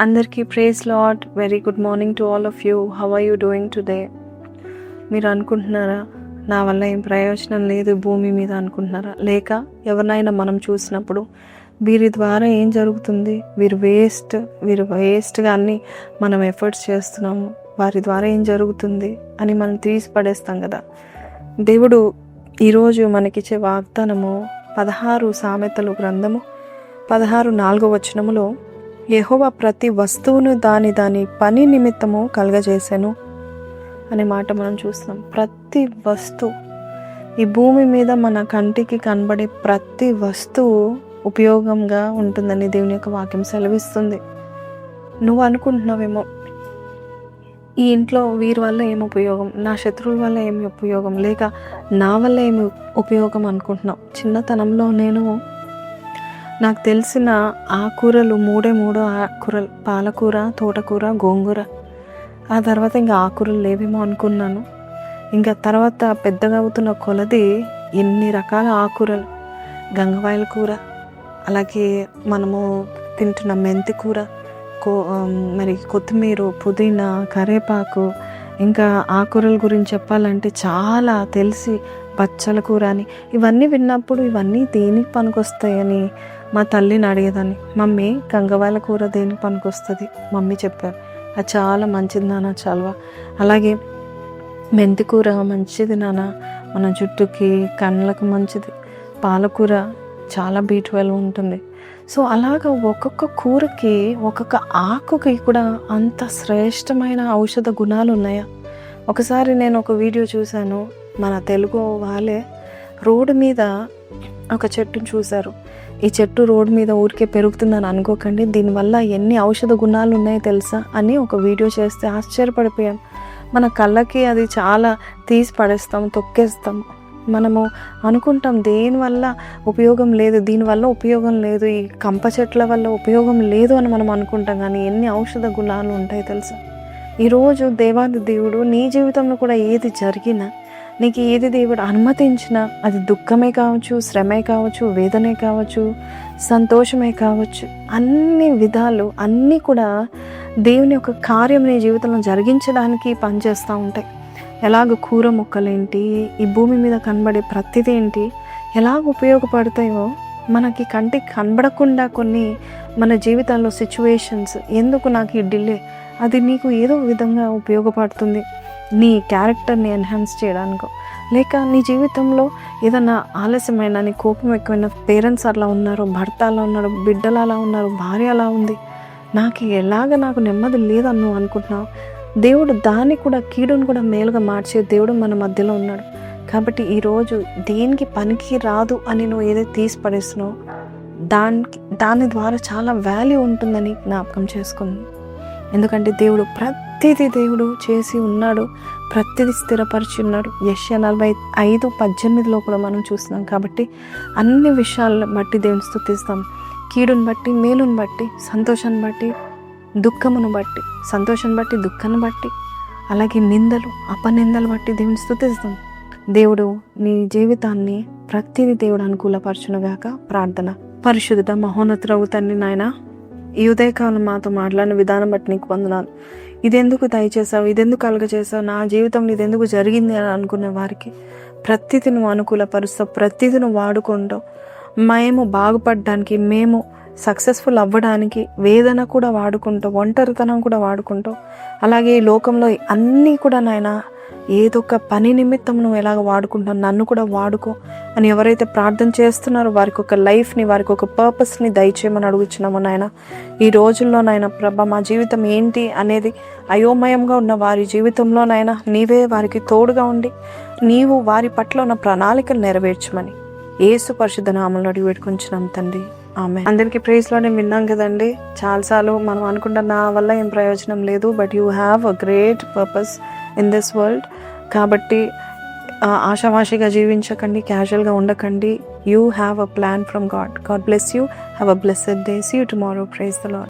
అందరికీ praise Lord. Very good morning to all of you. How are you doing today? మీరు అనుకుంటున్నారా నా వల్ల ఏం ప్రయోజనం లేదు భూమి మీద అనుకుంటున్నారా? లేక ఎవరినైనా మనం చూసినప్పుడు వీరి ద్వారా ఏం జరుగుతుంది, వీరు వేస్ట్గా అన్ని మనం ఎఫర్ట్స్ చేస్తున్నాము, వారి ద్వారా ఏం జరుగుతుంది అని మనం తీసి పడేస్తాం కదా. దేవుడు ఈరోజు మనకిచ్చే వాగ్దానము 16 సామెతలు గ్రంథము 16:4 యెహోవా ప్రతి వస్తువును దాని పని నిమిత్తము కలుగజేసెను అనే మాట మనం చూస్తున్నాం. ప్రతి వస్తువు, ఈ భూమి మీద మన కంటికి కనబడే ప్రతి వస్తువు ఉపయోగంగా ఉంటుందని దేవుని యొక్క వాక్యం సెలవిస్తుంది. నువ్వు అనుకుంటున్నావేమో ఈ ఇంట్లో వీరి వల్ల ఏమి ఉపయోగం, నా శత్రువుల వల్ల ఏమి ఉపయోగం, లేక నా వల్ల ఏమి ఉపయోగం అనుకుంటున్నావు. చిన్నతనంలో నాకు తెలిసిన ఆకుకూరలు మూడే ఆకుకూరలు, పాలకూర, తోటకూర, గోంగూర. ఆ తర్వాత ఇంకా ఆకుకూరలు లేవేమో అనుకున్నాను. ఇంకా తర్వాత పెద్దగా అవుతున్న కొలది ఎన్ని రకాల ఆకుకూరలు, గంగవాయల కూర, అలాగే మనము తింటున్న మెంతి కూర, మరి కొత్తిమీర, పుదీనా, కరివేపాకు, ఇంకా ఆకుకూరల గురించి చెప్పాలంటే చాలా తెలిసి బచ్చల కూర అని. ఇవన్నీ విన్నప్పుడు ఇవన్నీ దేనికి పనికొస్తాయని మా తల్లిని అడిగేదాన్ని. మమ్మీ, గంగవాయల కూర దేనికి పనికొస్తుంది మమ్మీ చెప్పారు, అది చాలా మంచిది నాన్న చలవ. అలాగే మెంతి కూర మంచిది నాన్న, మన జుట్టుకి కళ్ళకు మంచిది. పాలకూర చాలా B12 ఉంటుంది. సో అలాగా ఒక్కొక్క కూరకి, ఒక్కొక్క ఆకుకి కూడా అంత శ్రేష్టమైన ఔషధ గుణాలు ఉన్నాయా? ఒకసారి నేను ఒక వీడియో చూశాను. మన తెలుగు వాళ్ళే రోడ్డు మీద ఒక చెట్టును చూశారు. ఈ చెట్టు రోడ్డు మీద ఊరికే పెరుగుతుందని అనుకోకండి, దీనివల్ల ఎన్ని ఔషధ గుణాలు ఉన్నాయో తెలుసా అని ఒక వీడియో చేస్తే ఆశ్చర్యపడిపోయాం. మన కళ్ళకి అది చాలా తీసి పడేస్తాం, తొక్కేస్తాం. మనము అనుకుంటాం దేనివల్ల ఉపయోగం లేదు, దీనివల్ల ఉపయోగం లేదు, ఈ కంప చెట్ల వల్ల ఉపయోగం లేదు అని మనం అనుకుంటాం. కానీ ఎన్ని ఔషధ గుణాలు ఉంటాయి తెలుసా? ఈరోజు దేవాది దేవుడు నీ జీవితంలో కూడా ఏది జరిగినా, నీకు ఏది దేవుడు అనుమతించినా, అది దుఃఖమే కావచ్చు, శ్రమే కావచ్చు, వేదనే కావచ్చు, సంతోషమే కావచ్చు, అన్ని విధాలు అన్నీ కూడా దేవుని యొక్క కార్యం నీ జీవితంలో జరిగించడానికి పనిచేస్తూ ఉంటాయి. ఎలాగ కూర మొక్కలేంటి, ఈ భూమి మీద కనబడే ప్రతిదీ ఏంటి, ఎలాగ ఉపయోగపడతాయో మనకి కంటికి కనబడకుండా కొన్ని మన జీవితాల్లో సిచ్యువేషన్స్, ఎందుకు నాకు ఈ డిలే, అది నీకు ఏదో విధంగా ఉపయోగపడుతుంది. నీ క్యారెక్టర్ని ఎన్హాన్స్ చేయడానికో, లేక నీ జీవితంలో ఏదైనా ఆలస్యమైన, నీ కోపం ఎక్కువైన, పేరెంట్స్ అలా ఉన్నారు, భర్త అలా ఉన్నాడు, బిడ్డలు అలా ఉన్నారు, భార్య అలా ఉంది, నాకు నెమ్మది లేదని నువ్వు అనుకుంటున్నావు. దేవుడు దాన్ని కూడా, కీడును కూడా మేలుగా మార్చే దేవుడు మన మధ్యలో ఉన్నాడు. కాబట్టి ఈరోజు దేనికి పనికి రాదు అని నువ్వు ఏదైతే తీసి పడేస్తున్నావు, దాని ద్వారా చాలా వాల్యూ ఉంటుందని జ్ఞాపకం చేసుకుంది. ఎందుకంటే దేవుడు చేసి ఉన్నాడు, ప్రతిదీ స్థిరపరిచి ఉన్నాడు. యెషయా 45:18 కూడా మనం చూస్తున్నాం. కాబట్టి అన్ని విషయాలను బట్టి దేవుని స్తుతిస్తాం. కీడును బట్టి, మేలును బట్టి, సంతోషాన్ని బట్టి, దుఃఖమును బట్టి, సంతోషాన్ని బట్టి, దుఃఖాన్ని బట్టి, అలాగే నిందలు, అపనిందలు బట్టి దేవుని స్తుతిస్తాం. దేవుడు నీ జీవితాన్ని ప్రతిదీ దేవుడు అనుకూలపరచునుగాక. ప్రార్థన. పరిశుద్ధ మహోన్నతుడవు తండ్రి నాయన, ఈ ఉదయకాలం మాతో మాట్లాడిన విధానం బట్టి నీకు వందనాలు. ఇదెందుకు దయచేసావు, ఇదెందుకు కలుగజేసావు, నా జీవితంలో ఇదెందుకు జరిగింది అని అనుకునే వారికి ప్రతిదీ నువ్వు అనుకూలపరుస్తావు, ప్రతిదీ నువ్వు వాడుకుంటావు. మేము బాగుపడడానికి, మేము సక్సెస్ఫుల్ అవ్వడానికి వేదన కూడా వాడుకుంటావు, ఒంటరితనం కూడా వాడుకుంటావు. అలాగే ఈ లోకంలో అన్నీ కూడా నాయన ఏదో ఒక పని నిమిత్తం నువ్వు ఎలాగ వాడుకుంటావు, నన్ను కూడా వాడుకో అని ఎవరైతే ప్రార్థన చేస్తున్నారో వారికి ఒక లైఫ్ని, వారికి ఒక పర్పస్ని దయచేయమని అడుగుచున్నాము నాయన. ఈ రోజుల్లో నాయన ప్రభ, మా జీవితం ఏంటి అనేది అయోమయంగా ఉన్న వారి జీవితంలో నాయన నీవే వారికి తోడుగా ఉండి నీవు వారి పట్ల ఉన్న ప్రణాళికలు నెరవేర్చమని యేసు పరిశుద్ధ నామములో అడిగి పెట్టుకుంటున్నాం తండ్రి. ఆమె. అందరికీ ప్రైజ్ లార్డ్. విన్నాం కదండి, చాలాసార్లు మనం అనుకుంటాం నా వల్ల ఏం ప్రయోజనం లేదు, but you have a great purpose in this world. కాబట్టి ఆశావాషిగా జీవించకండి, క్యాజువల్గా ఉండకండి. You have a plan from God. God bless you. Have a blessed day. See you tomorrow. Praise the lord.